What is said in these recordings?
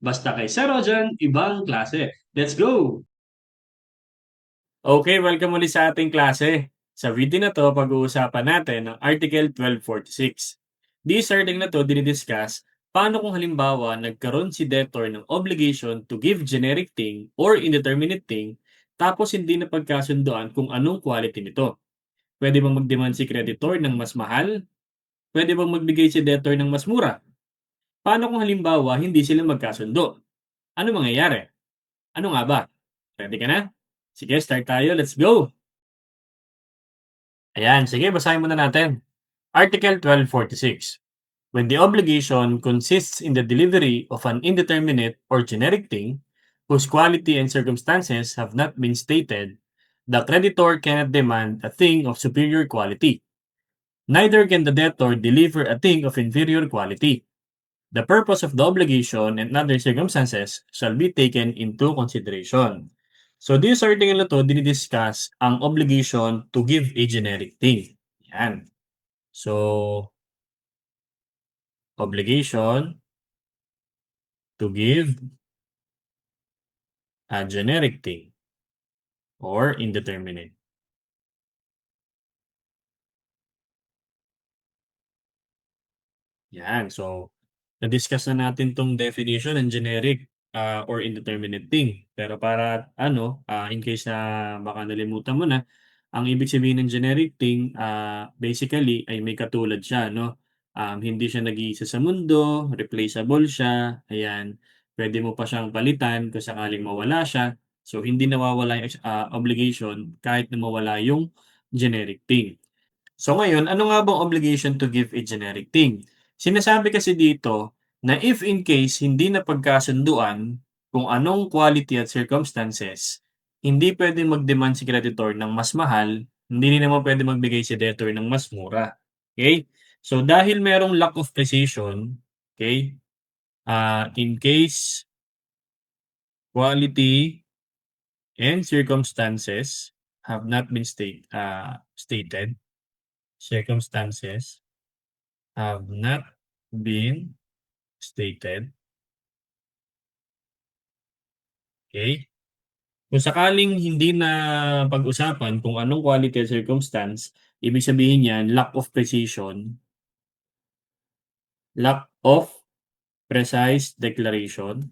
Basta kay Sir Rojan, ibang klase. Let's go! Okay, welcome ulit sa ating klase. Sa video na to, pag-uusapan natin ang Article 1246. This article na to dinidiscuss paano kung halimbawa nagkaroon si debtor ng obligation to give generic thing or indeterminate thing tapos hindi na pagkasunduan kung anong quality nito. Pwede bang mag-demand si creditor ng mas mahal? Pwede bang magbigay si debtor ng mas mura? Paano kung halimbawa hindi sila magkasundo? Ano mangyayari? Ano nga ba? Ready ka na? Sige, start tayo. Let's go! Ayan, sige, basahin muna natin. Article 1246. When the obligation consists in the delivery of an indeterminate or generic thing, whose quality and circumstances have not been stated, the creditor cannot demand a thing of superior quality. Neither can the debtor deliver a thing of inferior quality. The purpose of the obligation and other circumstances shall be taken into consideration. So, this article na to, dinidiscuss ang obligation to give a generic thing. Yan. So, obligation to give a generic thing or indeterminate. Yan. So, na-discuss na natin tong definition ng generic or indeterminate thing. Pero para in case na baka nalimutan mo na, ang ibig sabihin ng generic thing, basically ay may katulad siya, no? Hindi siya nag-iisa sa mundo, replaceable siya, ayan. Pwede mo pa siyang palitan kung sakaling mawala siya. So, hindi nawawala yung obligation kahit na mawala yung generic thing. So ngayon, ano nga bang obligation to give a generic thing? Sinasabi kasi dito na if in case hindi na pagkasunduan kung anong quality at circumstances, hindi pwede mag-demand si creditor ng mas mahal, hindi rin naman pwede magbigay si debtor ng mas mura. Okay? So dahil merong lack of precision, okay, in case quality and circumstances have not been stated, circumstances have not been stated. Okay? Kung sakaling hindi na pag-usapan kung anong quality or circumstance, ibig sabihin niyan lack of precision, lack of precise declaration,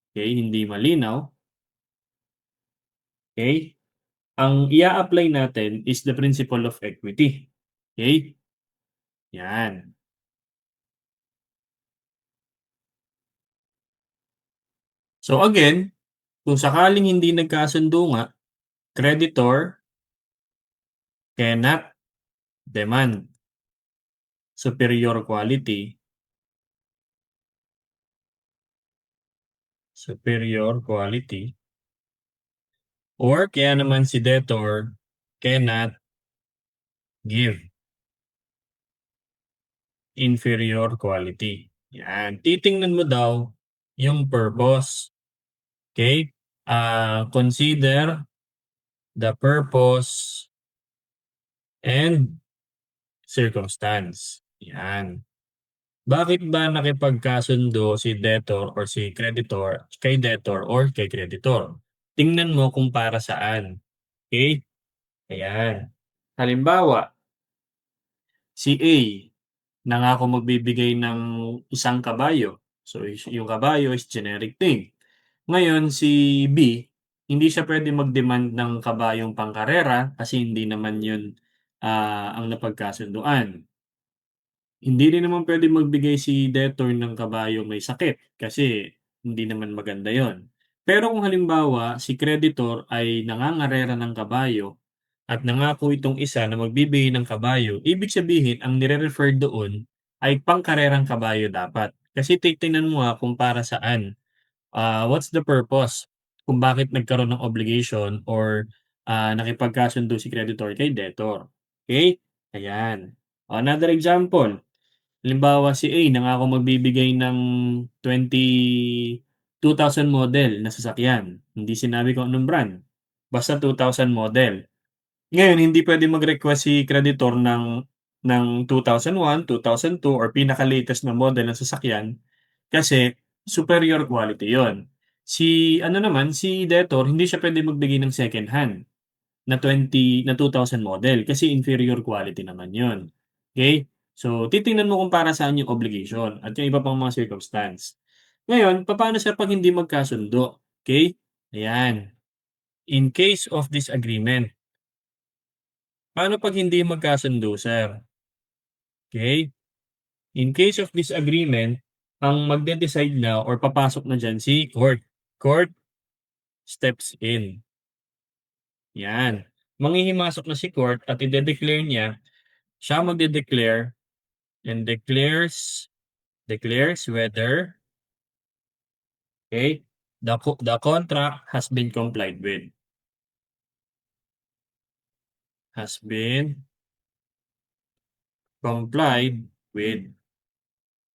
okay, hindi malinaw, okay? Ang ia-apply natin is the principle of equity. Okay? Yan. So again, kung sakaling hindi nagkasundo nga, creditor cannot demand superior quality or kaya naman si debtor cannot give inferior quality. Yan. Titingnan mo daw yung purpose. Okay? Consider the purpose and circumstance. Yan. Bakit ba nakipagkasundo si debtor or si creditor kay debtor or kay creditor? Tingnan mo kung para saan. Okay? Ayan. Halimbawa, si A nangako magbibigay ng isang kabayo. So, yung kabayo is generic thing. Ngayon, si B, hindi siya pwede mag-demand ng kabayong pangkarera kasi hindi naman yun ang napagkasunduan. Hindi rin naman pwede magbigay si debtor ng kabayong may sakit kasi hindi naman maganda yon. Pero kung halimbawa, si creditor ay nangangarera ng kabayo at nangako itong isa na magbibigay ng kabayo, ibig sabihin ang nire-refer doon ay pangkarerang kabayo dapat. Kasi titingnan mo kung para saan. What's the purpose kung bakit nagkaroon ng obligation or nakipagkasundo si creditor kay debtor. Okay? Ayan. Another example, halimbawa si A nangako magbibigay ng 2000 model na sasakyan. Hindi sinabi kung anong brand. Basta 2000 model. Ngayon hindi puwedeng mag-request si creditor ng 2001, 2002 or pinaka-latest na model ng sasakyan kasi superior quality yon. Si ano naman, si debtor hindi siya puwedeng magbigay ng second hand na 2000 model kasi inferior quality naman yon. Okay. So, titingnan mo kung para saan yung obligation at yung iba pang mga circumstance. Ngayon, papaano sir 'pag hindi magkasundo? Okay. Ayan, in case of disagreement. Paano 'pag hindi magkasundo sir? Okay. In case of disagreement, ang magde-decide na or papasok na diyan si court. Court steps in, 'yan. Manghihimasok na si court at ide-declare niya, siya magde-declare and declares whether, okay, the contract has been complied with,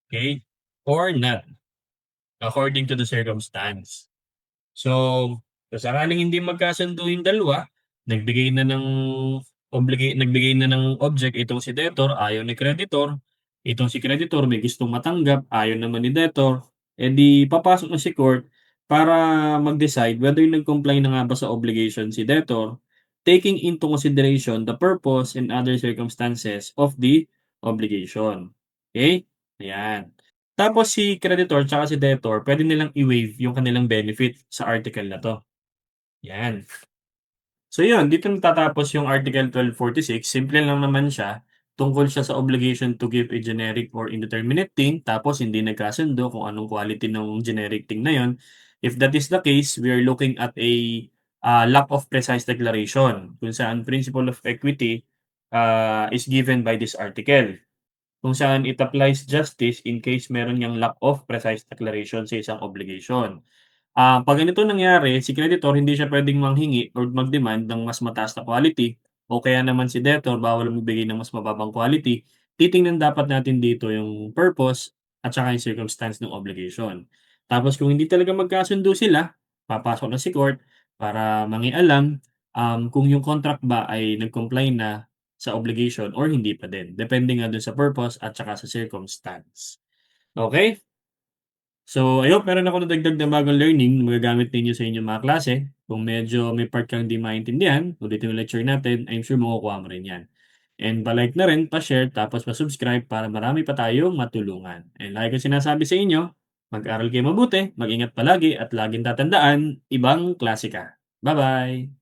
okay, or not according to the circumstance. So, kung sakaling hindi magkasundo yung dalawa, nagbigay na ng object itong si debtor, ayaw ni creditor, itong si creditor may gustong matanggap, ayaw naman ni debtor, eh di papasok na si court para mag-decide whether nag-comply na nga ba sa obligation si debtor, taking into consideration the purpose and other circumstances of the obligation. Okay? Ayan. Tapos si creditor tsaka si debtor puwede nilang i-waive yung kanilang benefit sa article na 'to, 'yan. So yun, dito natatapos yung Article 1246, simple lang naman siya, tungkol siya sa obligation to give a generic or indeterminate thing, tapos hindi nagkasundo kung anong quality ng generic thing na yun. If that is the case, we are looking at a, lack of precise declaration, kung saan principle of equity, is given by this article. Kung saan it applies justice in case meron niyang lack of precise declaration sa isang obligation. 'Pag ganito nangyari, si creditor hindi siya puwedeng manghingi or mag-demand ng mas mataas na quality o kaya naman si debtor bawal magbigay ng mas mababang quality. Titingnan dapat natin dito yung purpose at saka yung circumstance ng obligation. Tapos kung hindi talaga magkasundo sila, papasok na si court para mangialam, kung yung contract ba ay nag-comply na sa obligation or hindi pa din, depende nga dun sa purpose at saka sa circumstance. Okay. So, I hope meron akong nadagdag na bagong learning na magagamit ninyo sa inyong mga klase. Kung medyo may part kang di maintindihan, ulitin yung lecture natin, I'm sure makukuha mo rin yan. And pa-like na rin, pa-share, tapos pa-subscribe para marami pa tayong matulungan. And like ko sinasabi sa inyo, mag-aral kayo mabuti, mag-ingat palagi, at laging tatandaan, ibang klase ka. Bye-bye!